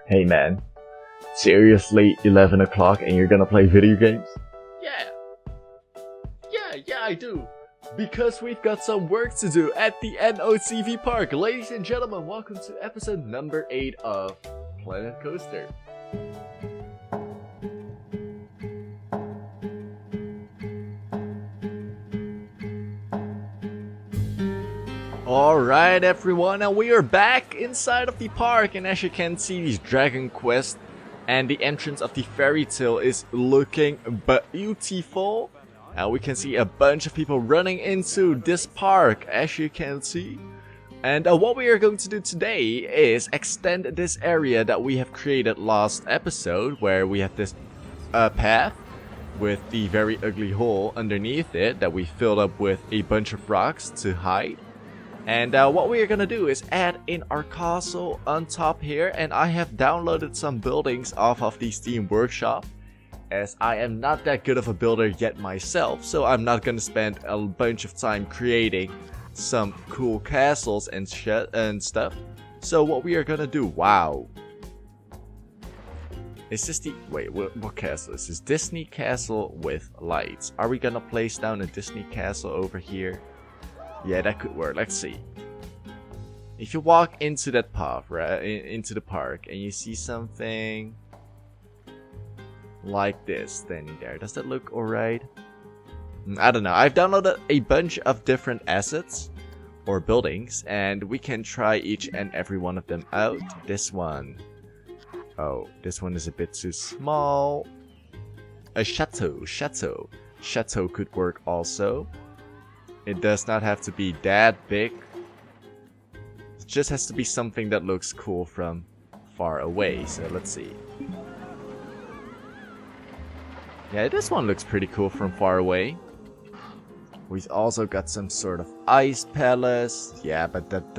Hey man, seriously 11 o'clock and you're gonna play video games? Yeah, I do. Because we've got some work to do at the NOCV-park. Ladies and gentlemen, welcome to episode number 8 of Planet Coaster. Alright everyone, and we are back inside of the park, and as you can see, these Dragon Quest and the entrance of the fairy tale is looking beautiful. And we can see a bunch of people running into this park, as you can see. And what we are going to do today is extend this area that we have created last episode, where we have this path with the very ugly hole underneath it that we filled up with a bunch of rocks to hide. And what we are gonna do is add in our castle on top here, and I have downloaded some buildings off of the Steam Workshop, as I am not that good of a builder yet myself, so I'm not gonna spend a bunch of time creating some cool castles and shit and stuff. So what we are gonna do, wow. Is this the, wait, what castle is this? Disney Castle with lights. Are we gonna place down a Disney Castle over here? Yeah, that could work. Let's see. If you walk into that path, right, into the park, and you see something like this standing there, does that look alright? I don't know. I've downloaded a bunch of different assets or buildings, and we can try each and every one of them out. This one. Oh, this one is a bit too small. A chateau. Chateau could work also. It does not have to be that big. It just has to be something that looks cool from far away. So let's see. Yeah, this one looks pretty cool from far away. We've also got some sort of ice palace. Yeah, but that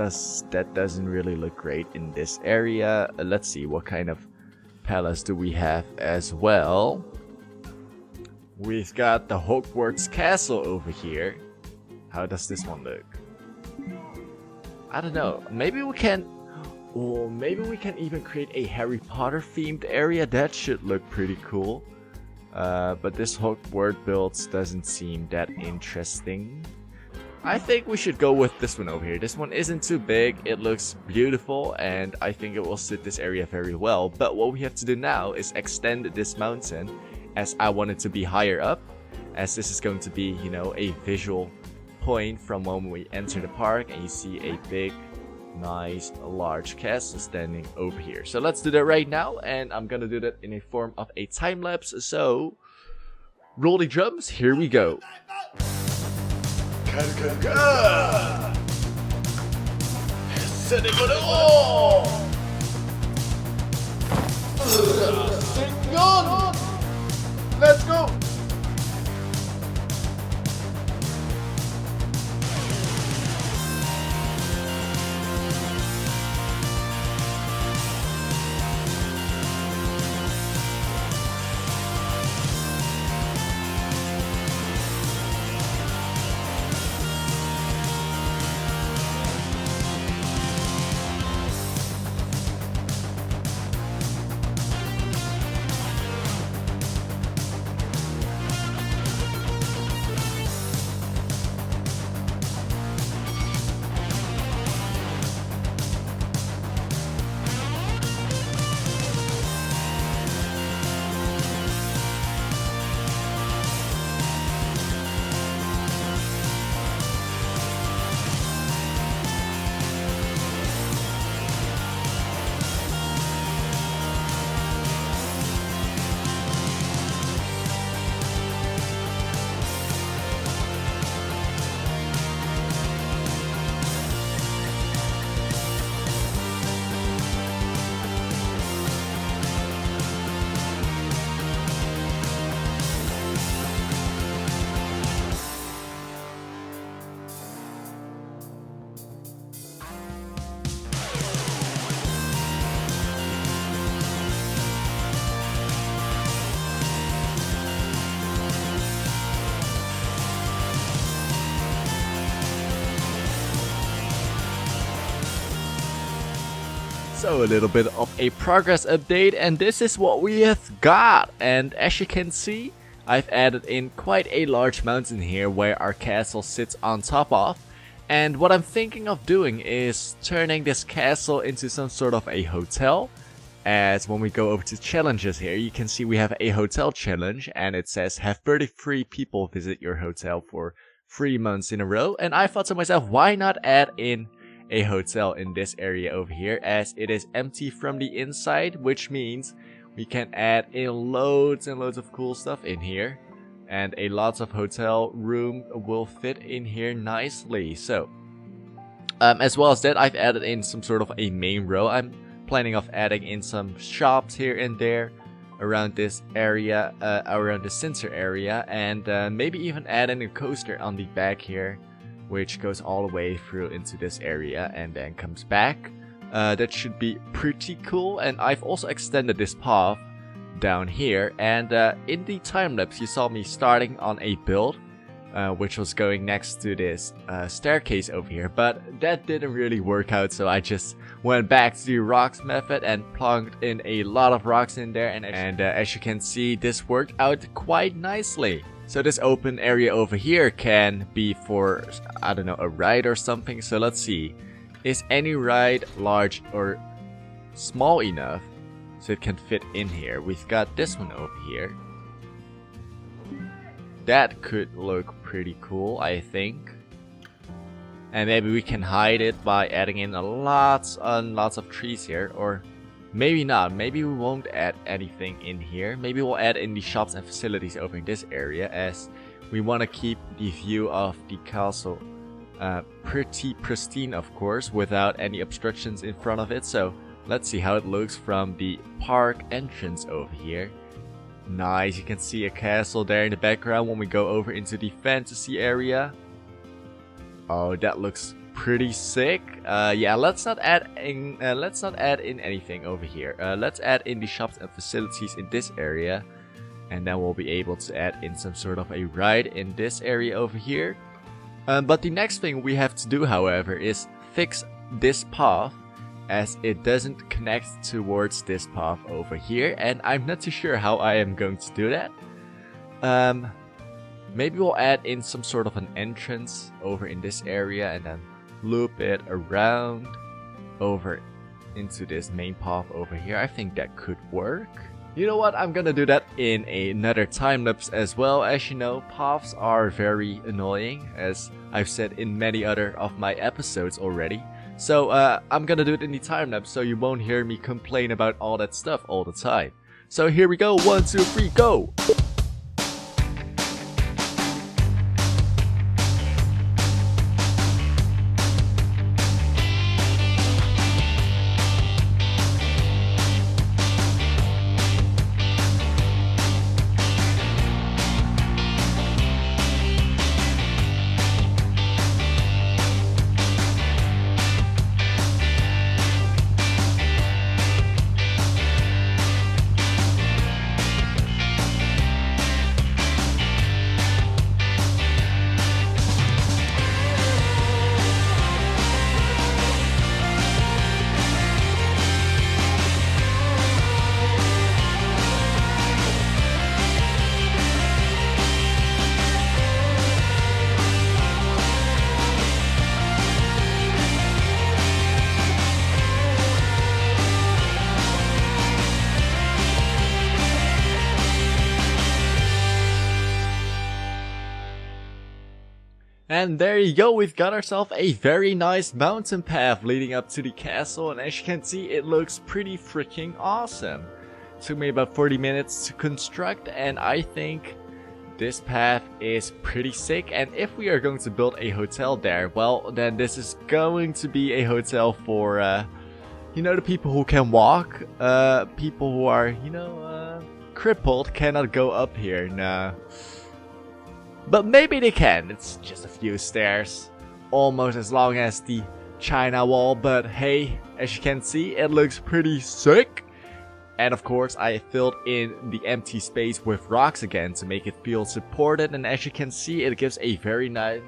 doesn't really look great in this area. Let's see, what kind of palace do we have as well? We've got the Hogwarts Castle over here. How does this one look? I don't know. Maybe we can... or maybe we can even create a Harry Potter themed area. That should look pretty cool. But this Hogwarts build doesn't seem that interesting. I think we should go with this one over here. This one isn't too big. It looks beautiful, and I think it will suit this area very well. But what we have to do now is extend this mountain, as I want it to be higher up, as this is going to be, you know, a visual point from when we enter the park, and you see a big, nice, large castle standing over here. So let's do that right now, and I'm gonna do that in a form of a time lapse. So roll the drums, here we go. Let's go. So a little bit of a progress update, and this is what we have got. And as you can see, I've added in quite a large mountain here where our castle sits on top of. And what I'm thinking of doing is turning this castle into some sort of a hotel. As when we go over to challenges here, you can see we have a hotel challenge, and it says have 33 people visit your hotel for 3 months in a row. And I thought to myself, why not add in a hotel in this area over here, as it is empty from the inside, which means we can add in loads and loads of cool stuff in here. And a lot of hotel room will fit in here nicely. So, as well as that, I've added in some sort of a main row. I'm planning of adding in some shops here and there around this area, around the center area, and maybe even add in a coaster on the back here, which goes all the way through into this area and then comes back. That should be pretty cool. And I've also extended this path down here, and in the time lapse you saw me starting on a build which was going next to this staircase over here, but that didn't really work out, so I just went back to the rocks method and plunked in a lot of rocks in there, and as you can see, this worked out quite nicely. So this open area over here can be for, I don't know, a ride or something. So let's see, is any ride large or small enough so it can fit in here? We've got this one over here. That could look pretty cool, I think. And maybe we can hide it by adding in lots and lots of trees here. Or maybe not. Maybe we won't add anything in here. Maybe we'll add in the shops and facilities over in this area, as we want to keep the view of the castle pretty pristine, of course, without any obstructions in front of it. So let's see how it looks from the park entrance over here. Nice, you can see a castle there in the background when we go over into the fantasy area. Oh, that looks pretty sick. Yeah, let's not add in anything over here. Let's add in the shops and facilities in this area, and then we'll be able to add in some sort of a ride in this area over here. But the next thing we have to do, however, is fix this path, as it doesn't connect towards this path over here, and I'm not too sure how I am going to do that. Maybe we'll add in some sort of an entrance over in this area and then loop it around over into this main path over here. I think that could work. You know what, I'm gonna do that in another time lapse as well. As you know, paths are very annoying, as I've said in many other of my episodes already. So I'm gonna do it in the time lapse, so you won't hear me complain about all that stuff all the time. So here we go, 1, 2, 3, go! And there you go, we've got ourselves a very nice mountain path leading up to the castle, and as you can see, it looks pretty freaking awesome. It took me about 40 minutes to construct, and I think this path is pretty sick. And if we are going to build a hotel there, well, then this is going to be a hotel for, you know, the people who can walk. People who are, you know, crippled cannot go up here, nah. But maybe they can, it's just a few stairs, almost as long as the China wall, but hey, as you can see, it looks pretty sick. And of course, I filled in the empty space with rocks again to make it feel supported, and as you can see, it gives a very nice,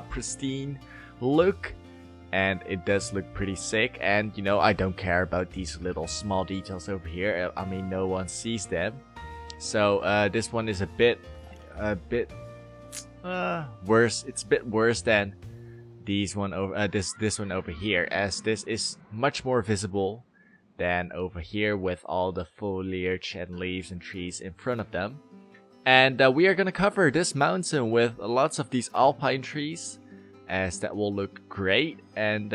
pristine look. and it does look pretty sick. And you know, I don't care about these little small details over here. I mean, no one sees them. So this one is a bit worse. It's a bit worse than this one over here, as this is much more visible than over here with all the foliage and leaves and trees in front of them. And we are gonna cover this mountain with lots of these alpine trees, as that will look great. And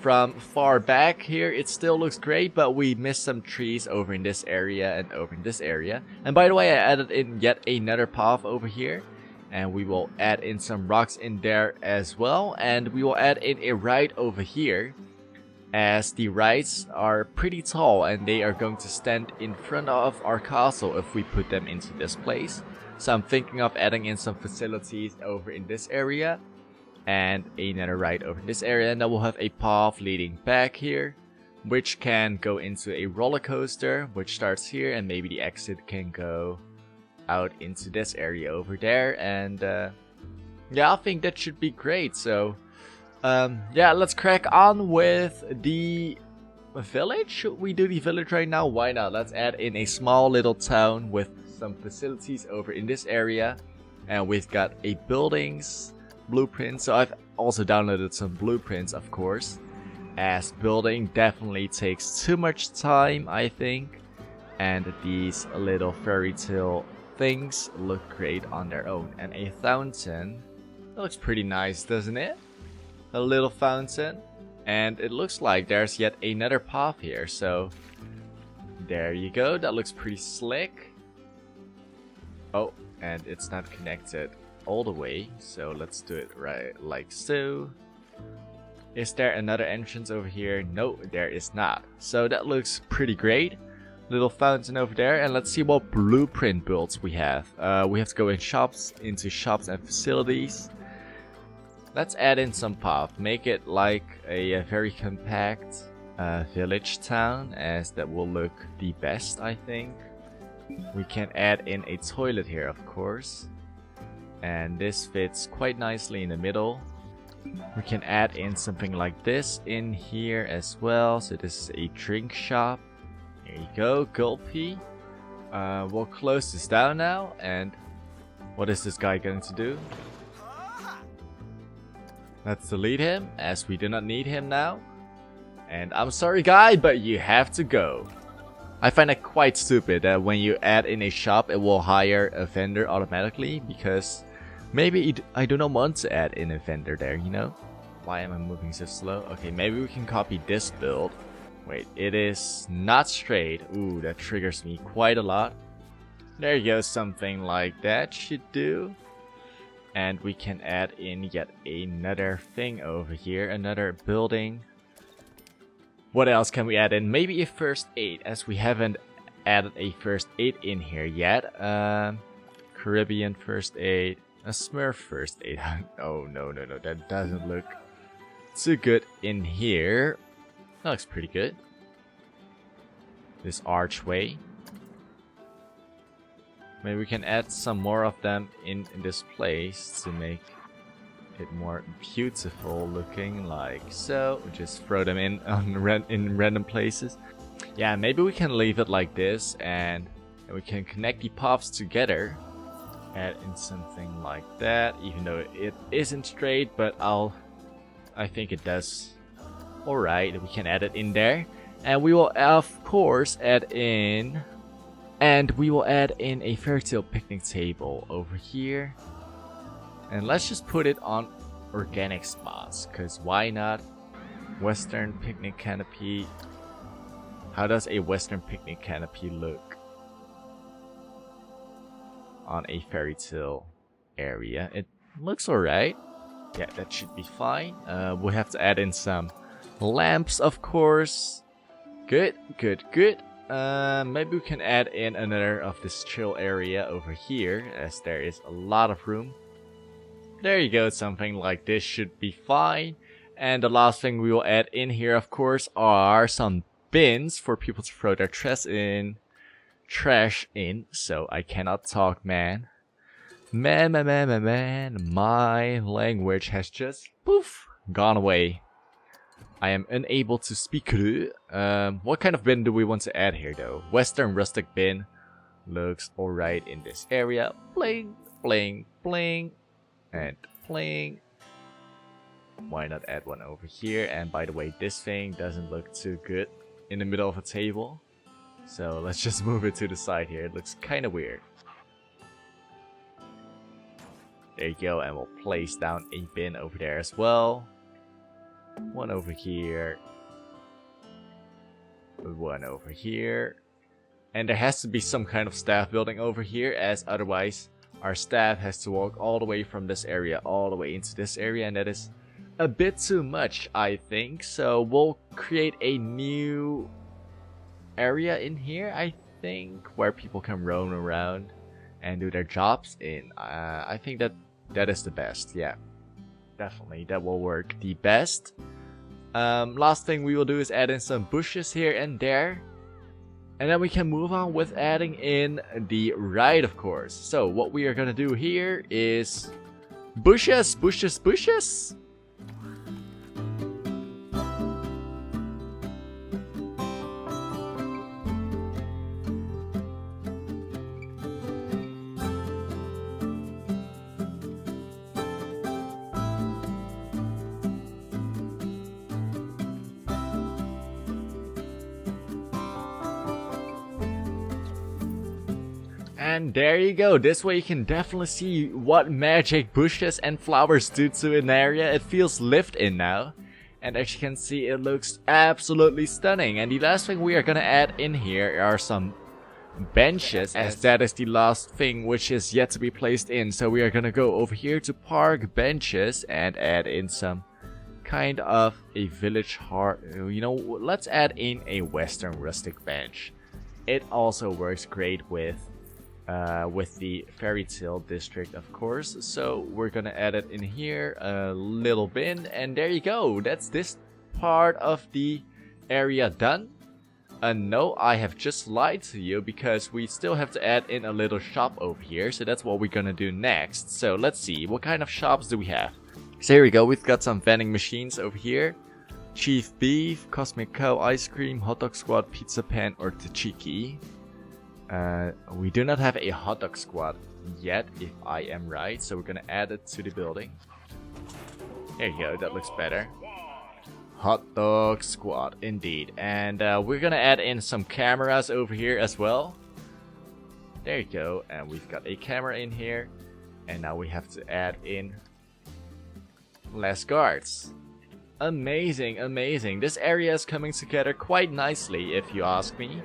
from far back here it still looks great, but we missed some trees over in this area and over in this area. And by the way, I added in yet another path over here, and we will add in some rocks in there as well. And we will add in a ride over here, as the rides are pretty tall and they are going to stand in front of our castle if we put them into this place. So I'm thinking of adding in some facilities over in this area and another ride over in this area, and then we'll have a path leading back here, which can go into a roller coaster, which starts here, and maybe the exit can go out into this area over there. And yeah, I think that should be great. So yeah, let's crack on with the village. Should we do the village right now? Why not? Let's add in a small little town with some facilities over in this area, and we've got a buildings blueprint. So I've also downloaded some blueprints, of course, as building definitely takes too much time, I think. And these little fairy tale things look great on their own. And a fountain, that looks pretty nice, doesn't it? A little fountain, and it looks like there's yet another path here. So there you go, that looks pretty slick. Oh, and it's not connected all the way, so let's do it right like so. Is there another entrance over here? No, there is not. So that looks pretty great. Little fountain over there. And let's see what blueprint builds we have. We have to go into shops and facilities. Let's add in some path. Make it like a very compact village town, as that will look the best, I think. We can add in a toilet here, of course, and this fits quite nicely in the middle. We can add in something like this in here as well. So this is a drink shop. There you go, Gulpy. We'll close this down now. And what is this guy going to do? Let's delete him, as we do not need him now. And I'm sorry, guy, but you have to go. I find it quite stupid that when you add in a shop, it will hire a vendor automatically, because maybe I do not want to add in a vendor there, you know? Why am I moving so slow? Okay, maybe we can copy this build. Wait, it is not straight. Ooh, that triggers me quite a lot. There you go, something like that should do. And we can add in yet another thing over here, another building. What else can we add in? Maybe a first aid, as we haven't added a first aid in here yet. Caribbean first aid, a Smurf first aid. Oh, no, that doesn't look too good in here. That looks pretty good. This archway. Maybe we can add some more of them in this place to make it more beautiful looking, like so. Just throw them in on random places. Yeah, maybe we can leave it like this, and we can connect the paths together. Add in something like that, even though it isn't straight, but I think it does. Alright, we can add it in there. And we will of course add in a fairy tale picnic table over here. And let's just put it on organic spots, because why not? Western picnic canopy. How does a western picnic canopy look on a fairy tale area? It looks alright. Yeah, that should be fine. We'll have to add in some lamps, of course. Good. Maybe we can add in another of this chill area over here, as there is a lot of room. There you go, something like this should be fine. And the last thing we will add in here, of course, are some bins for people to throw their trash in. So I cannot talk, man. Man, my language has just poof gone away. I am unable to speak. What kind of bin do we want to add here though? Western rustic bin looks alright in this area. Bling, bling, bling, and bling. Why not add one over here? And by the way, this thing doesn't look too good in the middle of a table. So let's just move it to the side here. It looks kind of weird. There you go, and we'll place down a bin over there as well. One over here. One over here. And there has to be some kind of staff building over here, as otherwise our staff has to walk all the way from this area all the way into this area, and that is a bit too much, I think. So we'll create a new area in here, I think, where people can roam around and do their jobs in. I think that is the best. Yeah, definitely that will work the best. Last thing we will do is add in some bushes here and there, and then we can move on with adding in the ride, of course. So what we are gonna do here is bushes. And there you go. This way you can definitely see what magic bushes and flowers do to an area. It feels lived in now. And as you can see, it looks absolutely stunning. And the last thing we are gonna add in here are some benches, as that is the last thing which is yet to be placed in. So we are gonna go over here to park benches and add in some kind of a village heart. You know, let's add in a western rustic bench. It also works great with the fairy tale district, of course. So we're gonna add it in here, a little bin, and there you go. That's this part of the area done. No, I have just lied to you, because we still have to add in a little shop over here. So that's what we're gonna do next. So let's see, what kind of shops do we have? So here we go, we've got some vending machines over here. Chief Beef, Cosmic Cow, Ice Cream, Hot Dog Squad, Pizza Pan, or Tachiki. We do not have a hot dog squad yet, if I am right, so we're gonna add it to the building. There you go, that looks better. Hot dog squad, indeed. And we're gonna add in some cameras over here as well. There you go, and we've got a camera in here. And now we have to add in less guards. Amazing, amazing. This area is coming together quite nicely, if you ask me.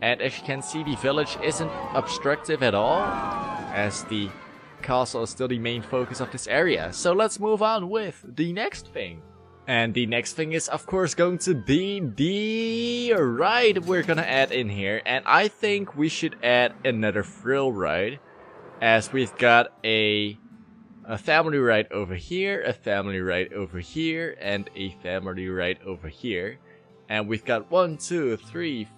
And as you can see, the village isn't obstructive at all, as the castle is still the main focus of this area. So let's move on with the next thing. And the next thing is, of course, going to be the ride we're gonna add in here. And I think we should add another thrill ride, as we've got a family ride over here, a family ride over here, and a family ride over here. And we've got 1, 2, 3,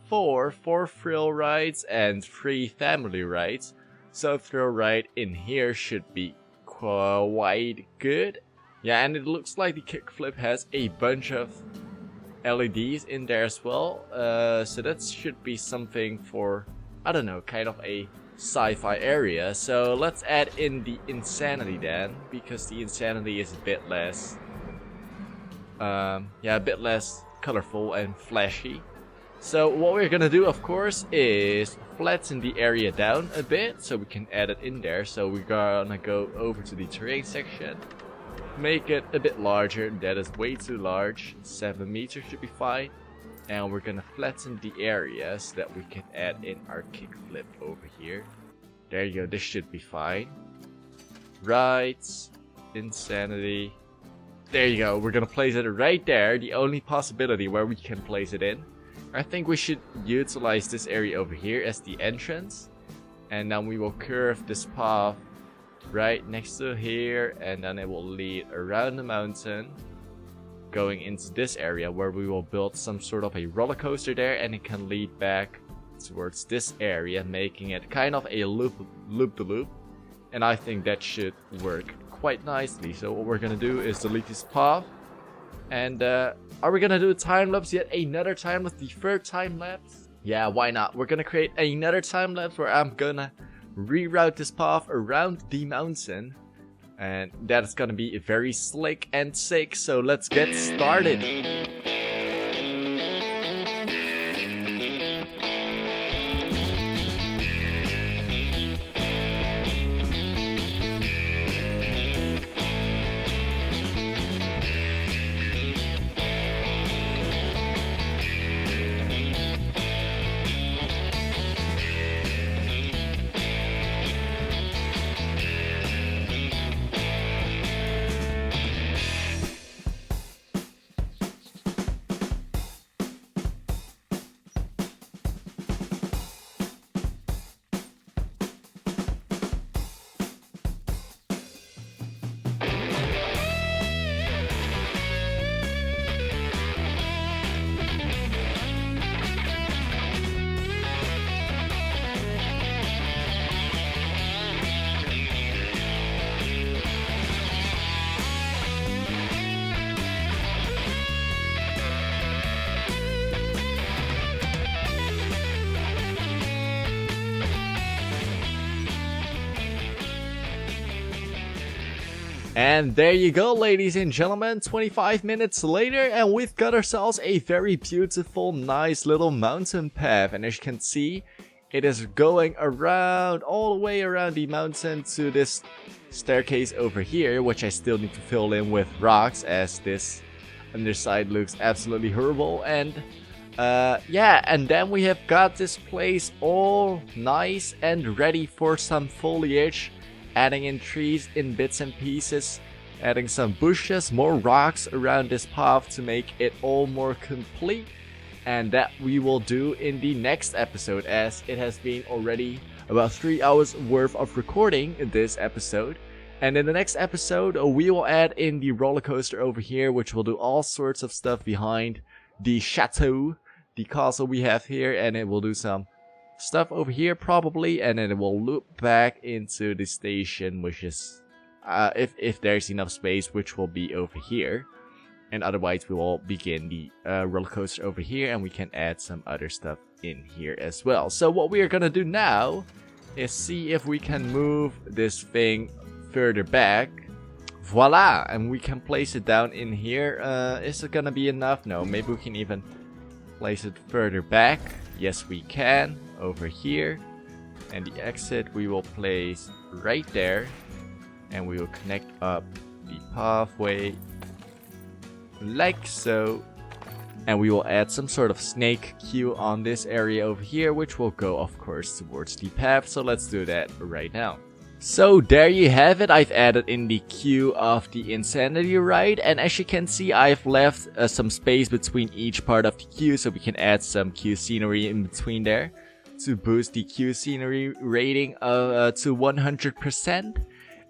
4 thrill rides and 3 family rides. So thrill ride in here should be quite good. Yeah, and it looks like the kickflip has a bunch of LEDs in there as well. So that should be something for, I don't know, kind of a sci-fi area. So let's add in the insanity then, because the insanity is a bit less, a bit less colorful and flashy. So what we're gonna do, of course, is flatten the area down a bit so we can add it in there. So we're gonna go over to the terrain section, make it a bit larger. That is way too large. 7 meters should be fine. And we're gonna flatten the area so that we can add in our kickflip over here. There you go, this should be fine. Rights, insanity. There you go, we're gonna place it right there, the only possibility where we can place it in. I think we should utilize this area over here as the entrance. And then we will curve this path right next to here, and then it will lead around the mountain, going into this area where we will build some sort of a roller coaster there, and it can lead back towards this area, making it kind of a loop-de-loop. And I think that should work quite nicely. So what we're gonna do is delete this path. And are we gonna do a time lapse? Yet another time lapse, the third time lapse? Yeah, why not? We're gonna create another time lapse where I'm gonna reroute this path around the mountain. And that's gonna be very slick and sick. So let's get started. And there you go, ladies and gentlemen, 25 minutes later, and we've got ourselves a very beautiful, nice little mountain path. And as you can see, it is going around, all the way around the mountain to this staircase over here, which I still need to fill in with rocks, as this underside looks absolutely horrible. And yeah, and then we have got this place all nice and ready for some foliage. Adding in trees in bits and pieces, adding some bushes, more rocks around this path to make it all more complete. And that we will do in the next episode, as it has been already about 3 hours worth of recording in this episode. And in the next episode, we will add in the roller coaster over here, which will do all sorts of stuff behind the chateau, the castle we have here, and it will do some stuff over here probably, and then it will loop back into the station, which is if there's enough space, which will be over here. And otherwise we will begin the roller coaster over here, and we can add some other stuff in here as well. So what we are gonna do now is see if we can move this thing further back. Voila, and we can place it down in here. Is it gonna be enough? No, maybe we can even place it further back. Yes, we can. Over here, and the exit we will place right there, and we will connect up the pathway like so, and we will add some sort of snake queue on this area over here, which will go of course towards the path. So let's do that right now. So there you have it. I've added in the queue of the insanity ride, and as you can see, I've left some space between each part of the queue, so we can add some queue scenery in between there to boost the queue scenery rating to 100%.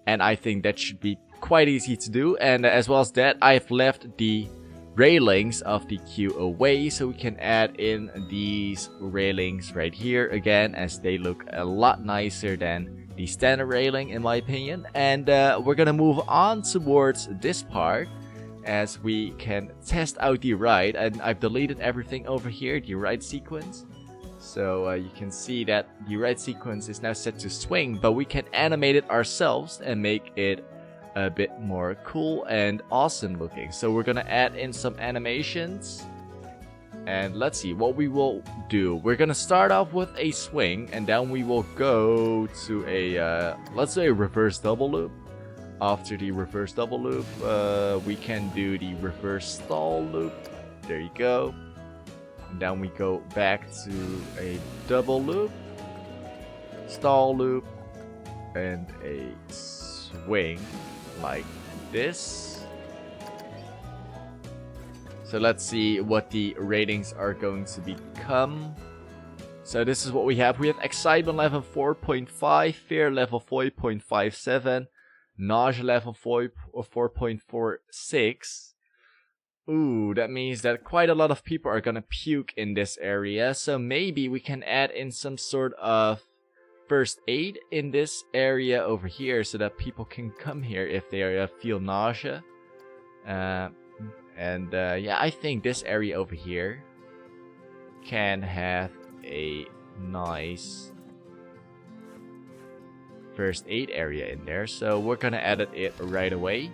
And I think that should be quite easy to do. And as well as that, I've left the railings of the queue away, so we can add in these railings right here again, as they look a lot nicer than the standard railing in my opinion. And we're gonna move on towards this part, as we can test out the ride. And I've deleted everything over here, the ride sequence. So you can see that the ride sequence is now set to swing, but we can animate it ourselves and make it a bit more cool and awesome looking. So we're gonna add in some animations, and let's see what we will do. We're gonna start off with a swing, and then we will go to a let's say a reverse double loop. After the reverse double loop, we can do the reverse stall loop. There you go. And then we go back to a double loop, stall loop, and a swing like this. So let's see what the ratings are going to become. So this is what we have. We have excitement level 4.5, fear level 4.57, nausea level 4.46. Ooh, that means that quite a lot of people are gonna puke in this area. So maybe we can add in some sort of first aid in this area over here so that people can come here if they feel nausea. Yeah, I think this area over here can have a nice first aid area in there. So we're gonna edit it right away.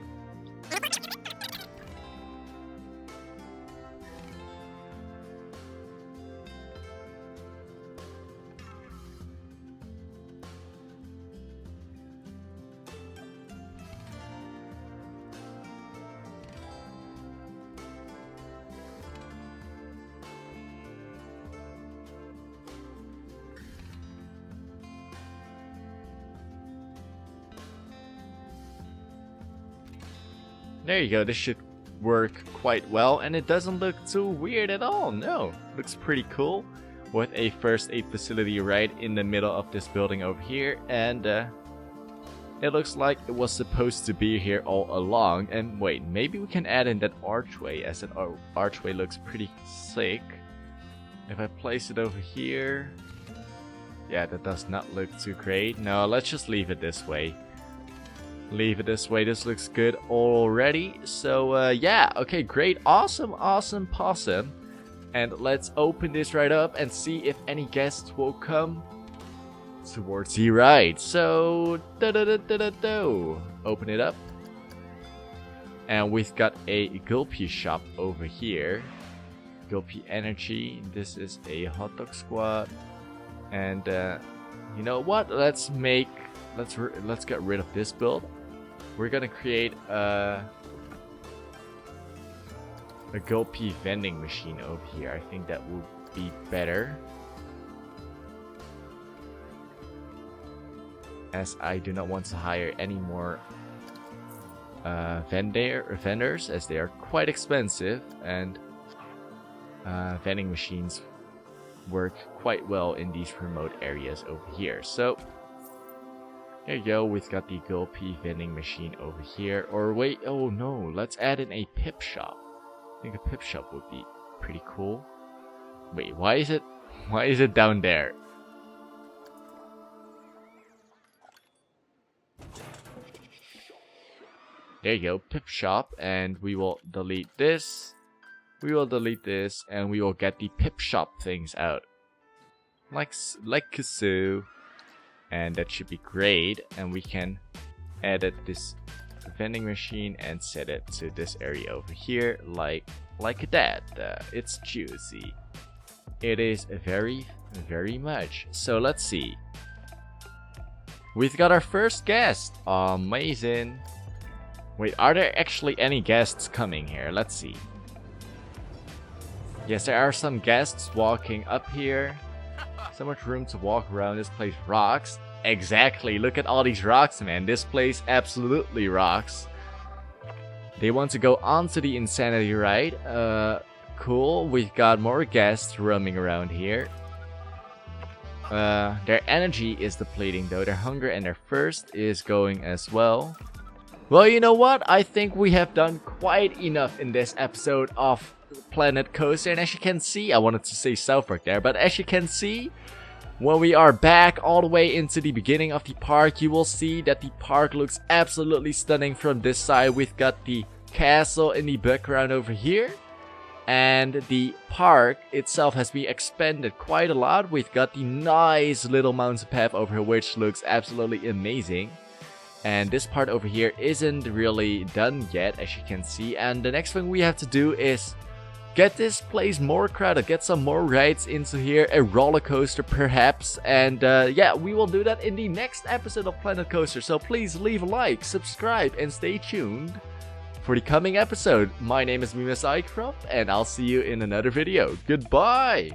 There you go, this should work quite well, and it doesn't look too weird at all. No, looks pretty cool with a first aid facility right in the middle of this building over here, and it looks like it was supposed to be here all along. And wait, maybe we can add in that archway, as that archway looks pretty sick. If I place it over here, yeah, that does not look too great. No, let's just leave it this way. Leave it this way. This looks good already. So yeah, okay, great, awesome possum. And let's open this right up and see if any guests will come towards the right. So open it up, and we've got a Gulpy shop over here. Gulpy Energy. This is a hot dog squad, and you know what? Let's get rid of this build. We're gonna create a Gulpy vending machine over here. I think that would be better, as I do not want to hire any more vendors, as they are quite expensive, and vending machines work quite well in these remote areas over here. So there you go, we've got the Gulpy vending machine over here. Or wait, oh no, let's add in a pip shop. I think a pip shop would be pretty cool. Wait, why is it down there? There you go, pip shop, and we will delete this. We will delete this, and we will get the pip shop things out. Like so. And that should be great, and we can edit this vending machine and set it to this area over here, like that. It's juicy. It is very much. So let's see. We've got our first guest. Amazing. Wait, are there actually any guests coming here? Let's see. Yes, there are some guests walking up here. So much room to walk around. This place rocks. Exactly. Look at all these rocks, man. This place absolutely rocks. They want to go onto the insanity ride. Cool. We've got more guests roaming around here. Their energy is depleting though. Their hunger and their thirst is going as well. Well, you know what? I think we have done quite enough in this episode of Planet Coaster, and as you can see, I wanted to say South Park there, but as you can see, when we are back all the way into the beginning of the park, you will see that the park looks absolutely stunning from this side. We've got the castle in the background over here, and the park itself has been expanded quite a lot. We've got the nice little mountain path over here, which looks absolutely amazing. And this part over here isn't really done yet, as you can see, and the next thing we have to do is get this place more crowded, get some more rides into here, a roller coaster perhaps, and yeah, we will do that in the next episode of Planet Coaster. So please leave a like, subscribe, and stay tuned for the coming episode. My name is IQprof, and I'll see you in another video. Goodbye!